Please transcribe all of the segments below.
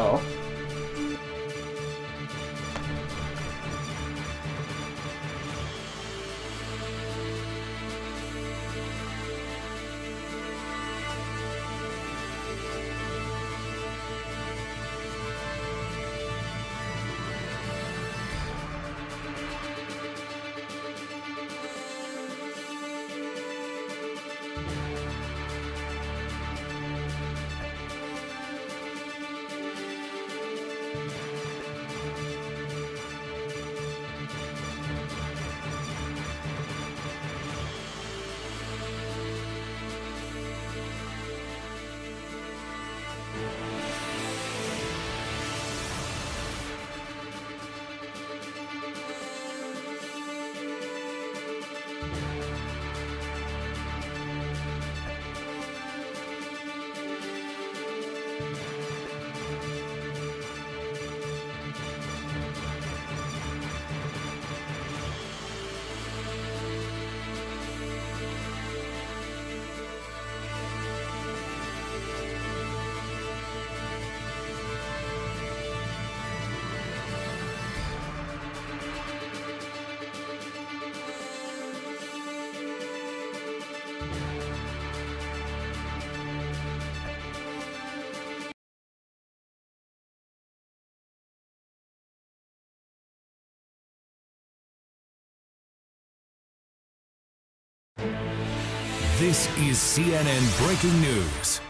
Oh. This is CNN Breaking News.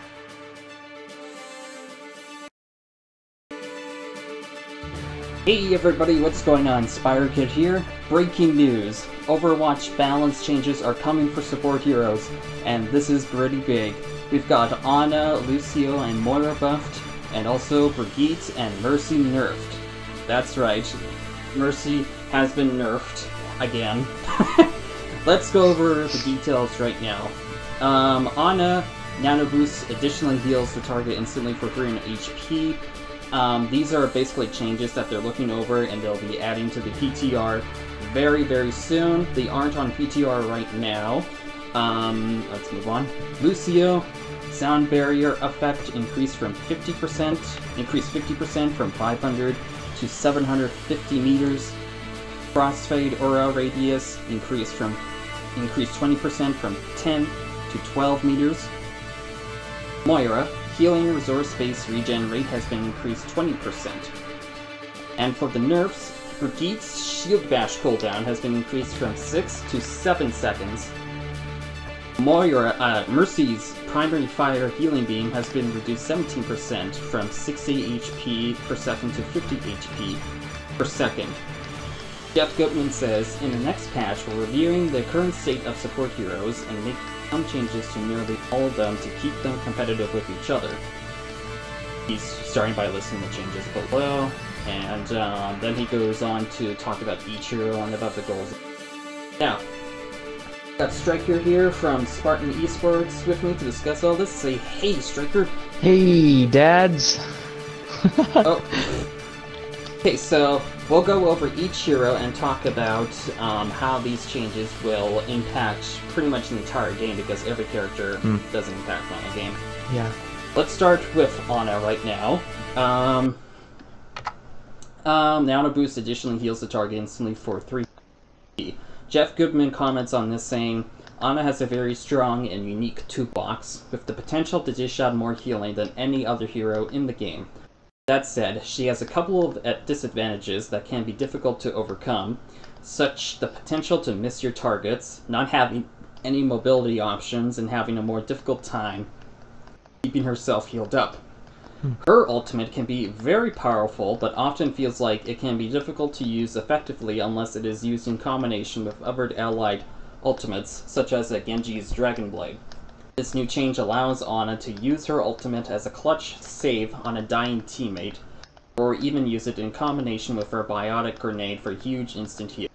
Hey everybody, what's going on? SpireKid here. Breaking news. Overwatch balance changes are coming for support heroes, and this is pretty big. We've got Ana, Lucio, and Moira buffed, and also Brigitte and Mercy nerfed. That's right, Mercy has been nerfed again. Let's go over the details right now. Ana, Nano Boost additionally heals the target instantly for 300 HP. These are basically changes that they're looking over and they'll be adding to the PTR very, very soon. They aren't on PTR right now. Let's move on. Lucio, sound barrier effect increased 50% from 500 to 750 meters. Crossfade aura radius increased 20% from 10 to 12 meters. Moira, healing resource base regen rate has been increased 20%. And for the nerfs, Brigitte's shield bash cooldown has been increased from 6 to 7 seconds. Mercy's primary fire healing beam has been reduced 17% from 60 HP per second to 50 HP per second. Jeff Goodman says, in the next patch, we're reviewing the current state of support heroes and make some changes to nearly all of them to keep them competitive with each other. He's starting by listing the changes below, and then he goes on to talk about each hero and about the goals. Now, got Striker here from Spartan Esports with me to discuss all this. Say, hey, Striker! Hey, dads! Oh. Okay, so we'll go over each hero and talk about how these changes will impact pretty much the entire game, because every character does impact on the game. Yeah. Let's start with Ana right now. Nano Boost additionally heals the target instantly for 3 HP. Jeff Goodman comments on this saying, Ana has a very strong and unique toolbox, with the potential to dish out more healing than any other hero in the game. That said, she has a couple of disadvantages that can be difficult to overcome, such the potential to miss your targets, not having any mobility options, and having a more difficult time keeping herself healed up. Her ultimate can be very powerful, but often feels like it can be difficult to use effectively unless it is used in combination with other allied ultimates, such as Genji's Dragon Blade. This new change allows Ana to use her ultimate as a clutch save on a dying teammate, or even use it in combination with her biotic grenade for huge instant heal.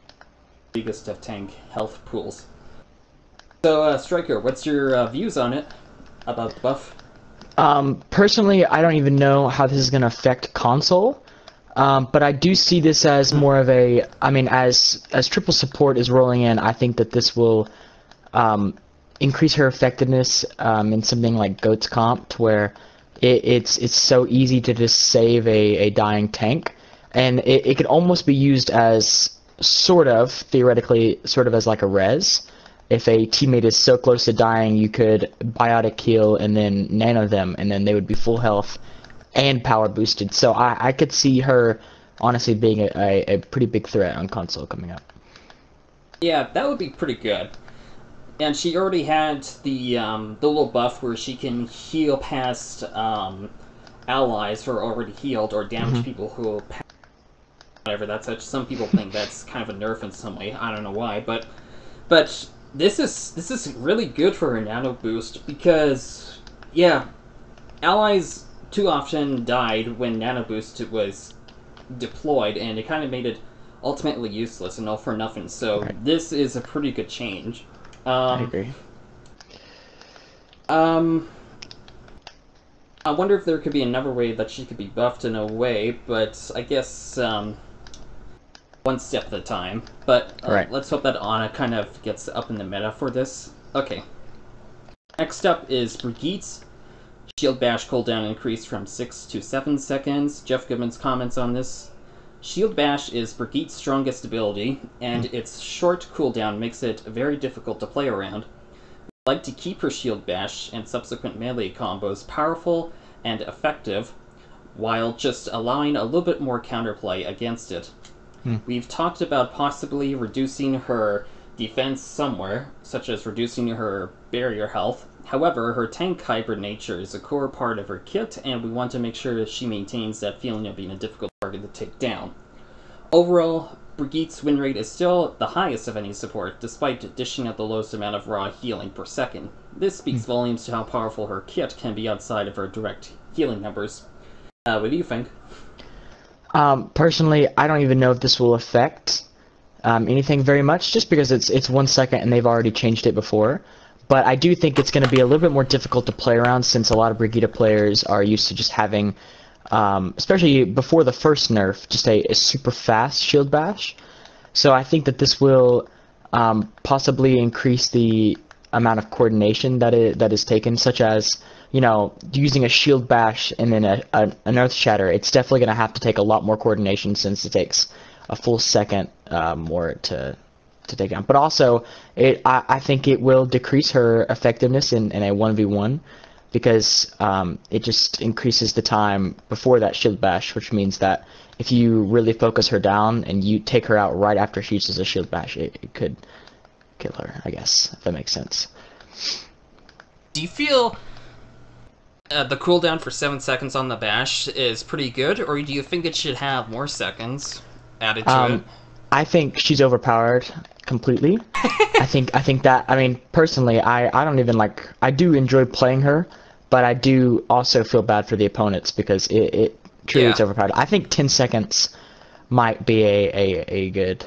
Biggest of tank health pools. So, Striker, what's your views on it? About the buff? Personally, I don't even know how this is going to affect console, but I do see this as more of a, I mean, as triple support is rolling in, I think that this will increase her effectiveness in something like Goat's Comp, to where it's so easy to just save a dying tank, and it could almost be used as theoretically sort of as like a res. If a teammate is so close to dying, you could biotic heal and then nano them, and then they would be full health and power boosted. So I could see her honestly being a pretty big threat on console coming up. Yeah, that would be pretty good. And she already had the little buff where she can heal past allies who are already healed or damage people who whatever. That's such. Some people think that's kind of a nerf in some way. I don't know why, but this is really good for her nano boost because yeah, allies too often died when nano boost was deployed, and it kind of made it ultimately useless and all for nothing. So this is a pretty good change. I agree. I wonder if there could be another way that she could be buffed in a way, but I guess one step at a time. But let's hope that Ana kind of gets up in the meta for this. Okay. Next up is Brigitte's Shield Bash cooldown increased from 6 to 7 seconds. Jeff Goodman's comments on this. Shield Bash is Brigitte's strongest ability, and its short cooldown makes it very difficult to play around. We'd like to keep her Shield Bash and subsequent melee combos powerful and effective, while just allowing a little bit more counterplay against it. We've talked about possibly reducing her defense somewhere, such as reducing her barrier health. However, her tank hybrid nature is a core part of her kit, and we want to make sure that she maintains that feeling of being a difficult target to take down. Overall, Brigitte's win rate is still the highest of any support, despite dishing out the lowest amount of raw healing per second. This speaks volumes to how powerful her kit can be outside of her direct healing numbers. What do you think? Personally, I don't even know if this will affect anything very much, just because it's 1 second and they've already changed it before. But I do think it's going to be a little bit more difficult to play around, since a lot of Brigitte players are used to just having, especially before the first nerf, just a super fast shield bash. So I think that this will possibly increase the amount of coordination that is taken, such as, you know, using a shield bash and then an earth shatter. It's definitely going to have to take a lot more coordination, since it takes a full second more to take down. But also, I think it will decrease her effectiveness in a 1v1, because it just increases the time before that shield bash, which means that if you really focus her down and you take her out right after she uses a shield bash, it could kill her, I guess, if that makes sense. Do you feel the cooldown for 7 seconds on the bash is pretty good, or do you think it should have more seconds added to it? I think she's overpowered completely. I think that, I mean, personally, I don't even like, I do enjoy playing her, but I do also feel bad for the opponents, because it truly is overpowered. I think 10 seconds might be a good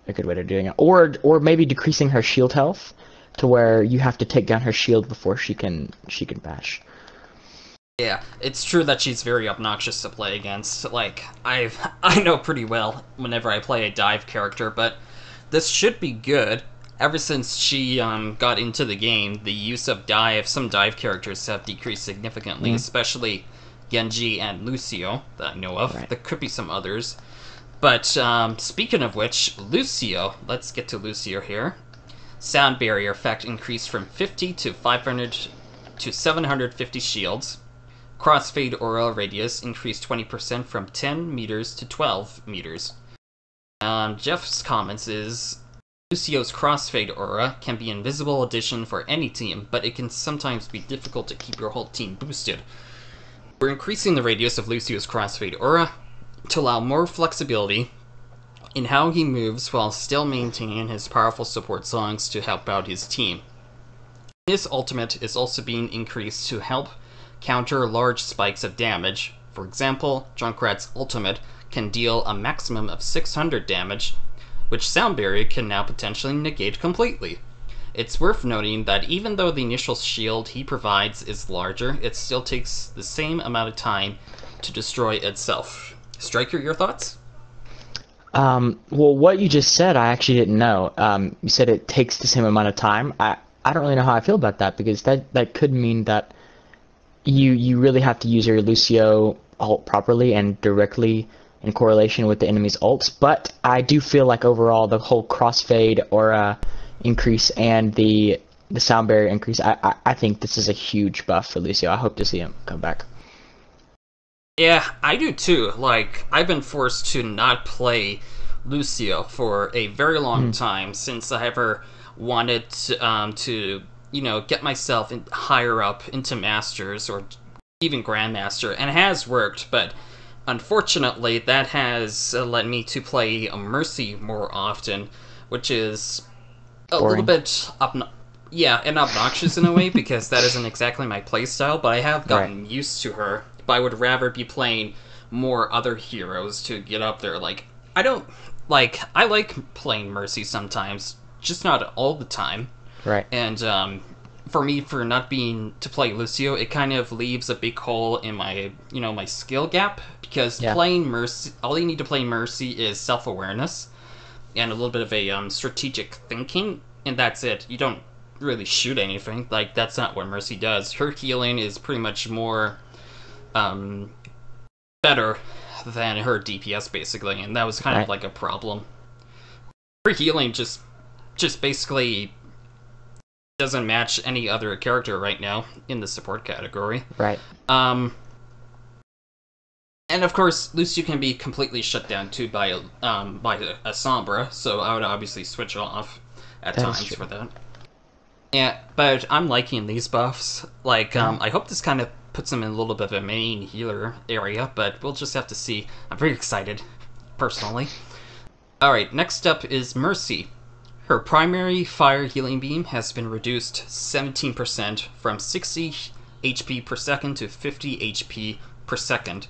way of doing it, or maybe decreasing her shield health to where you have to take down her shield before she can bash. Yeah, it's true that she's very obnoxious to play against. Like, I know pretty well whenever I play a dive character, but this should be good. Ever since she got into the game, the use of some dive characters have decreased significantly, especially Genji and Lucio, that I know of. Right. There could be some others. But speaking of which, Lucio, let's get to Lucio here. Sound barrier effect increased from 50 to 500 to 750 shields. Crossfade aura radius increased 20% from 10 meters to 12 meters. Jeff's comments is, Lucio's crossfade aura can be an invisible addition for any team, but it can sometimes be difficult to keep your whole team boosted. We're increasing the radius of Lucio's crossfade aura to allow more flexibility in how he moves while still maintaining his powerful support songs to help out his team. His ultimate is also being increased to help counter large spikes of damage. For example, Junkrat's ultimate can deal a maximum of 600 damage, which Sound Barrier can now potentially negate completely. It's worth noting that even though the initial shield he provides is larger, it still takes the same amount of time to destroy itself. Striker, your thoughts? Well, what you just said, I actually didn't know. You said it takes the same amount of time. I don't really know how I feel about that, because that could mean that you really have to use your Lucio ult properly and directly in correlation with the enemy's ults. But I do feel like overall the whole crossfade aura increase and the sound barrier increase, I think this is a huge buff for Lucio. I hope to see him come back. Yeah, I do too. Like, I've been forced to not play Lucio for a very long time since I ever wanted to get myself higher up into Masters or even Grandmaster, and it has worked, but unfortunately that has led me to play a Mercy more often, which is a Boring. little bit and obnoxious in a way, because that isn't exactly my playstyle, but I have gotten used to her. But I would rather be playing more other heroes to get up there. Like, I like playing Mercy sometimes, just not all the time. Right. And for me, for not being to play Lucio, it kind of leaves a big hole in my my skill gap, because playing Mercy, all you need to play Mercy is self-awareness and a little bit of a strategic thinking, and that's it. You don't really shoot anything. Like, that's not what Mercy does. Her healing is pretty much more better than her DPS, basically, and that was kind of like a problem. Her healing just basically doesn't match any other character right now in the support category. Right. And of course, Lucio can be completely shut down too by a Sombra, so I would obviously switch off at times for that. Yeah, but I'm liking these buffs. Like, I hope this kind of puts him in a little bit of a main healer area, but we'll just have to see. I'm very excited, personally. Alright, next up is Mercy. Her primary fire healing beam has been reduced 17% from 60 HP per second to 50 HP per second.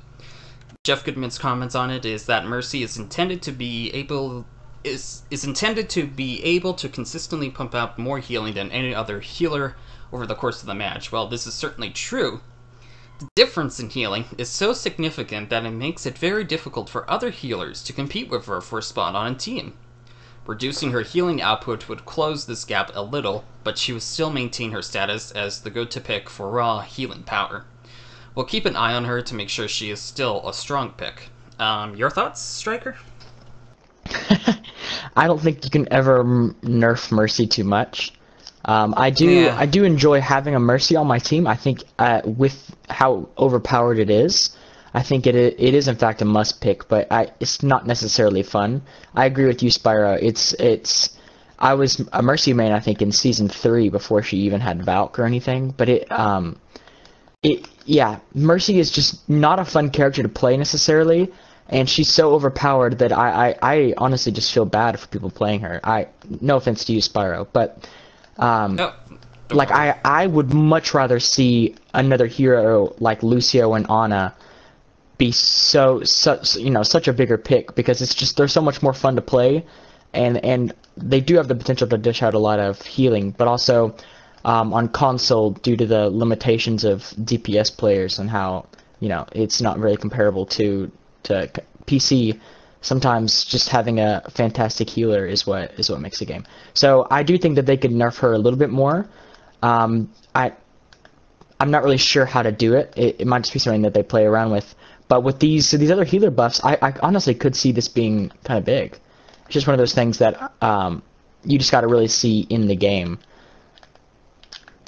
Jeff Goodman's comments on it is that Mercy is intended to be able to consistently pump out more healing than any other healer over the course of the match. Well, this is certainly true. The difference in healing is so significant that it makes it very difficult for other healers to compete with her for a spot on a team. Reducing her healing output would close this gap a little, but she would still maintain her status as the go-to pick for raw healing power. We'll keep an eye on her to make sure she is still a strong pick. Your thoughts, Striker? I don't think you can ever nerf Mercy too much. I do enjoy having a Mercy on my team. I think with how overpowered it is, I think it is in fact a must pick, but it's not necessarily fun. I agree with you, Spyro. I was a Mercy main, I think, in season 3 before she even had Valk or anything, but Mercy is just not a fun character to play necessarily, and she's so overpowered that I honestly just feel bad for people playing her. No offense to you, Spyro, but I would much rather see another hero like Lucio and Ana be such a bigger pick, because it's just they're so much more fun to play, and they do have the potential to dish out a lot of healing, but also on console, due to the limitations of DPS players and how it's not really comparable to PC. Sometimes just having a fantastic healer is what makes a game. So I do think that they could nerf her a little bit more. I'm not really sure how to do it. It might just be something that they play around with. But with these other healer buffs, I honestly could see this being kind of big. It's just one of those things that you just got to really see in the game,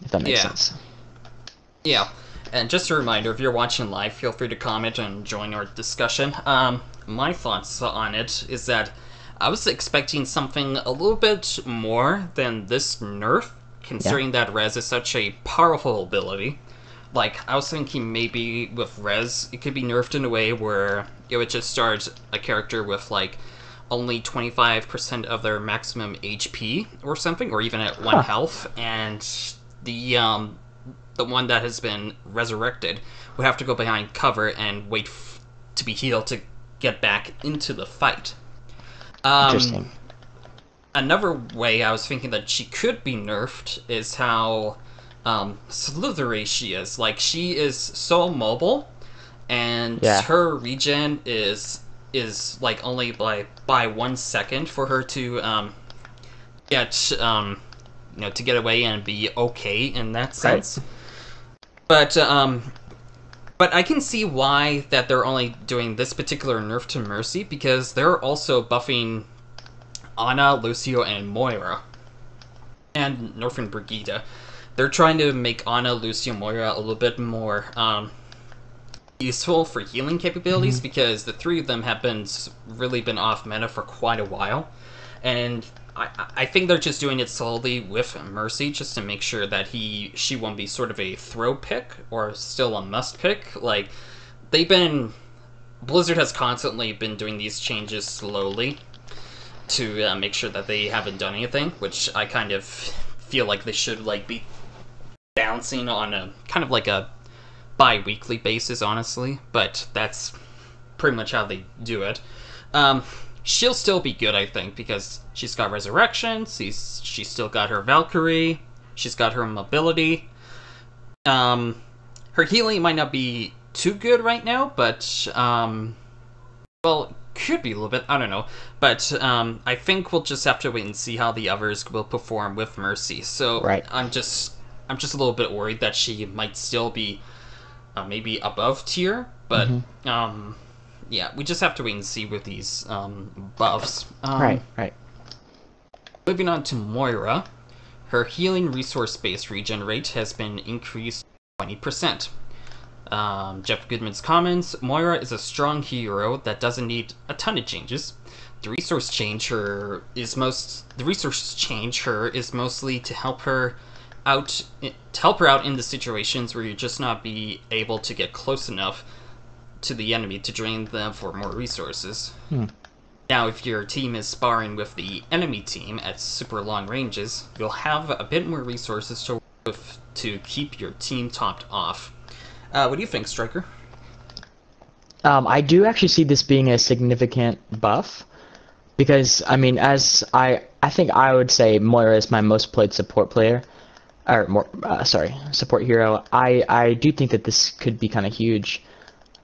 if that makes sense. Yeah, and just a reminder, if you're watching live, feel free to comment and join our discussion. My thoughts on it is that I was expecting something a little bit more than this nerf, considering that Res is such a powerful ability. Like, I was thinking maybe with Res, it could be nerfed in a way where it would just start a character with, like, only 25% of their maximum HP or something, or even at 1 health, and the one that has been resurrected would have to go behind cover and wait to be healed to get back into the fight. Interesting. Another way I was thinking that she could be nerfed is how slithery she is. Like, she is so mobile, and her regen is like only by 1 second for her to get to get away and be okay in that sense. But I can see why that they're only doing this particular nerf to Mercy, because they're also buffing Ana, Lucio, and Moira. And nerfing Brigitte. They're trying to make Ana, Lucio, Moira a little bit more useful for healing capabilities, because the three of them have really been off meta for quite a while. And I think they're just doing it slowly with Mercy, just to make sure that she won't be sort of a throw pick or still a must pick. Like, Blizzard has constantly been doing these changes slowly to make sure that they haven't done anything, which I kind of feel like they should be bouncing on a kind of like a bi-weekly basis, honestly. But that's pretty much how they do it. She'll still be good, I think, because she's got Resurrection, she's still got her Valkyrie, she's got her mobility. Her healing might not be too good right now, but, well, could be a little bit, I don't know. But, I think we'll just have to wait and see how the others will perform with Mercy. So, right. I'm just a little bit worried that she might still be, maybe above tier, but, yeah, we just have to wait and see with these buffs. Right. Moving on to Moira, her healing resource-based regen rate has been increased 20%. Jeff Goodman's comments: Moira is a strong hero that doesn't need a ton of changes. The resource change her is mostly to help her out in the situations where you just not be able to get close enough to the enemy to drain them for more resources. Now, if your team is sparring with the enemy team at super long ranges, you'll have a bit more resources to work with to keep your team topped off. What do you think, Striker? I do actually see this being a significant buff, because, I mean, I think I would say Moira is my most played support player, or support hero. I do think that this could be kind of huge.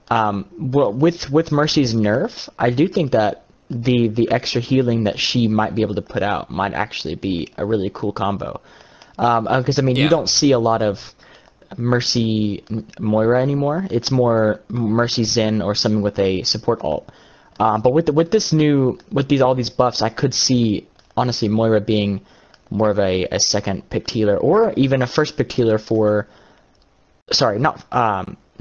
Well, with Mercy's nerf, I do think that the extra healing that she might be able to put out might actually be a really cool combo. Because, I mean, you don't see a lot of Mercy Moira anymore. It's more Mercy Zen or something with a support ult. But with all these buffs, I could see, honestly, Moira being more of a second picked healer, or even a first picked healer for, sorry, not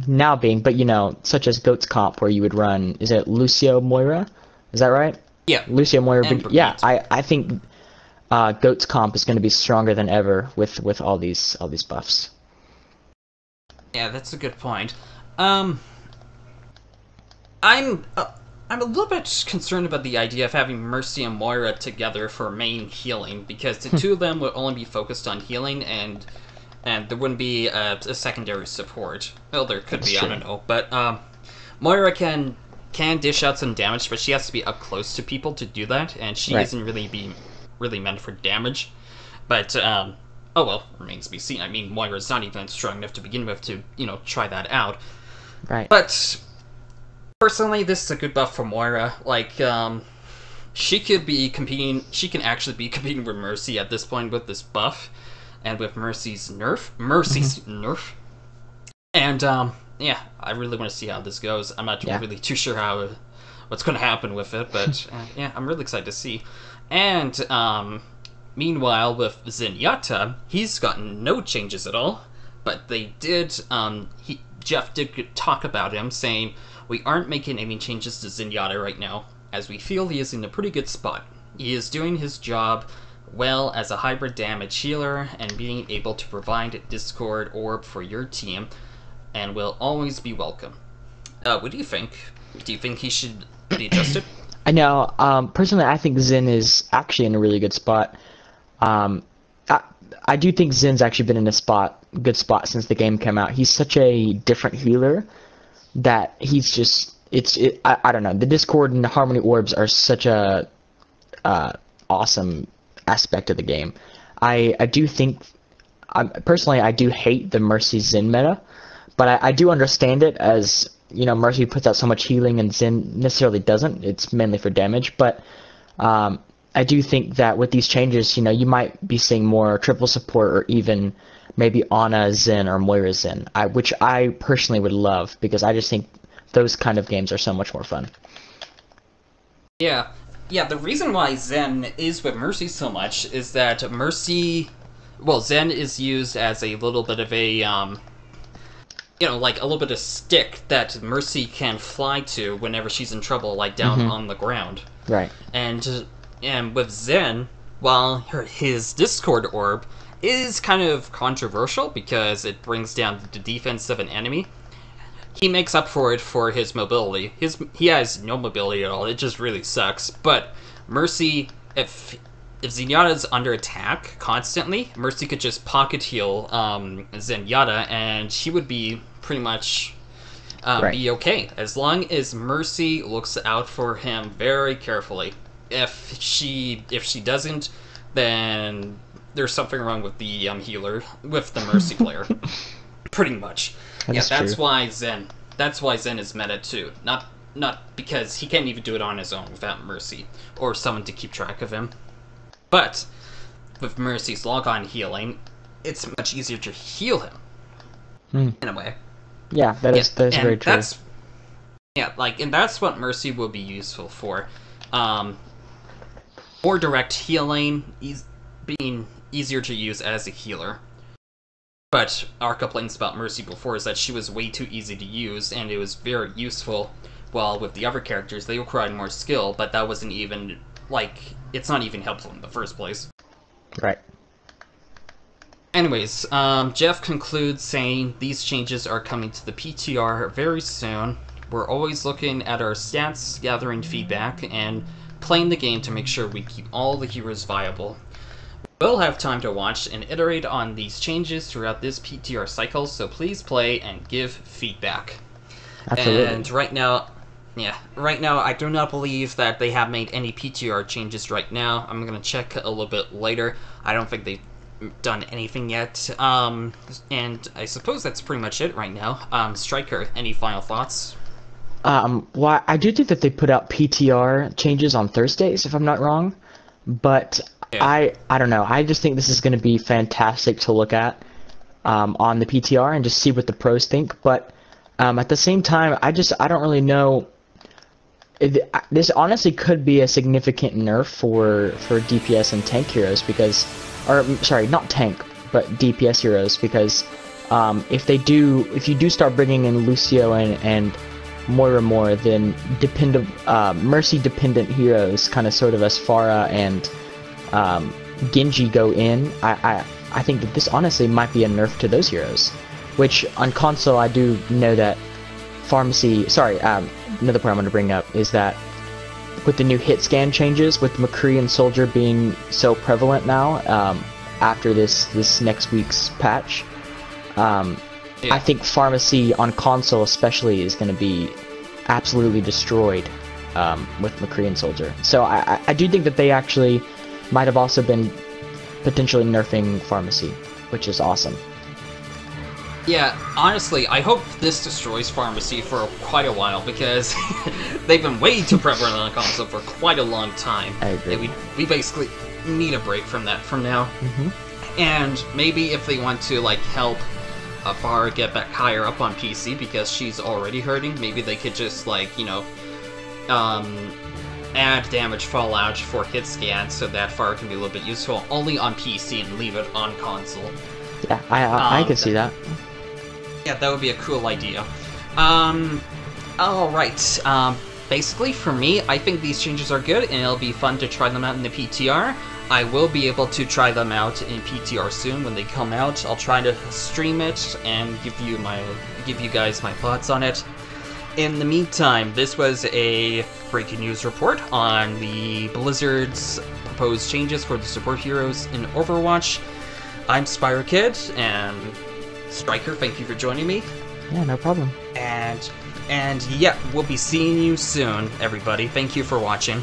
now being, but, you know, such as Goat's Comp, where you would run, is it Lucio Moira? Is that right? Yeah. Lucio Moira. Yeah, I think Goat's Comp is going to be stronger than ever with all these buffs. Yeah, that's a good point. I'm a little bit concerned about the idea of having Mercy and Moira together for main healing, because the two of them would only be focused on healing, and there wouldn't be a secondary support. Well, there could be, I don't know. But Moira can dish out some damage, but she has to be up close to people to do that, and she isn't really meant for damage. But oh well, remains to be seen. I mean, Moira's not even strong enough to begin with to, you know, try that out. Right. But personally, this is a good buff for Moira. Like, she could be competing. She can actually be competing with Mercy at this point with this buff, and with Mercy's nerf. And yeah, I really want to see how this goes. I'm not really too sure what's going to happen with it, but yeah, I'm really excited to see. And meanwhile, with Zenyatta, he's gotten no changes at all. But they did. Jeff did talk about him, saying, "We aren't making any changes to Zenyatta right now, as we feel he is in a pretty good spot. He is doing his job well as a hybrid damage healer and being able to provide a Discord orb for your team, and will always be welcome." What do you think? Do you think he should be adjusted? I know. Personally, I think Zen is actually in a really good spot. I do think Zen's actually been in a good spot since the game came out. He's such a different healer that he's just I don't know. The Discord and the Harmony orbs are such a awesome aspect of the game. I do think, personally, I do hate the Mercy Zen meta, but I do understand it, as, you know, Mercy puts out so much healing and Zen necessarily doesn't. It's mainly for damage, but I do think that with these changes, you might be seeing more triple support or even maybe Ana Zen or Moira Zen, which I personally would love because I just think those kind of games are so much more fun. Yeah. Yeah, the reason why Zen is with Mercy so much is that Mercy... Well, Zen is used as a little bit of a, like a little bit of stick that Mercy can fly to whenever she's in trouble, like down on the ground. Right. And with Zen, while his Discord orb is kind of controversial because it brings down the defense of an enemy, he makes up for it for his mobility. He has no mobility at all. It just really sucks. But Mercy, if Zenyatta's under attack constantly, Mercy could just pocket heal Zenyatta, and she would be pretty much be okay as long as Mercy looks out for him very carefully. If she doesn't, then there's something wrong with the healer, with the Mercy player. Pretty much. That's true. Why Zen is meta too. Not because he can't even do it on his own without Mercy or someone to keep track of him. But with Mercy's lock-on healing, it's much easier to heal him in a way. Yeah, that is very true. And that's what Mercy will be useful for. More direct healing, being easier to use as a healer. But our complaints about Mercy before is that she was way too easy to use, and it was very useful, while with the other characters, they required more skill, but that wasn't even, it's not even helpful in the first place. Right. Anyways, Jeff concludes saying, these changes are coming to the PTR very soon. We're always looking at our stats, gathering feedback, and playing the game to make sure we keep all the heroes viable. We'll have time to watch and iterate on these changes throughout this PTR cycle, so please play and give feedback. Absolutely. And right now, I do not believe that they have made any PTR changes right now. I'm going to check a little bit later. I don't think they've done anything yet. And I suppose that's pretty much it right now. Striker, any final thoughts? Well, I do think that they put out PTR changes on Thursdays, if I'm not wrong. But I don't know. I just think this is going to be fantastic to look at on the PTR and just see what the pros think. But at the same time, I don't really know. This honestly could be a significant nerf for DPS and tank heroes because, sorry, not tank, but DPS heroes because if you do start bringing in Lucio and Moira more, then Mercy dependent heroes, kind of sort of as Pharah and Genji go in, I think that this honestly might be a nerf to those heroes. Which on console I do know that Pharmacy. Sorry, another point I'm going to bring up is that with the new hit scan changes, with McCree and Soldier being so prevalent now, after this next week's patch, I think Pharmacy on console especially is going to be absolutely destroyed with McCree and Soldier. So I do think that they actually might have also been potentially nerfing Pharmacy, which is awesome. Yeah, honestly, I hope this destroys Pharmacy for quite a while, because they've been way too prevalent on console for quite a long time. I agree. We basically need a break from that from now. And maybe if they want to, help Pharah get back higher up on PC, because she's already hurting, maybe they could just, add damage fallout for hit scan so that Pharah can be a little bit useful only on PC and leave it on console. Yeah, I can see that. Yeah, that would be a cool idea. Alright, basically for me, I think these changes are good, and it'll be fun to try them out in the PTR. I will be able to try them out in PTR soon when they come out. I'll try to stream it and give you guys my thoughts on it. In the meantime, this was a breaking news report on the Blizzard's proposed changes for the support heroes in Overwatch. I'm Spyro Kid, and Striker, thank you for joining me. Yeah, no problem. And yeah, we'll be seeing you soon, everybody. Thank you for watching.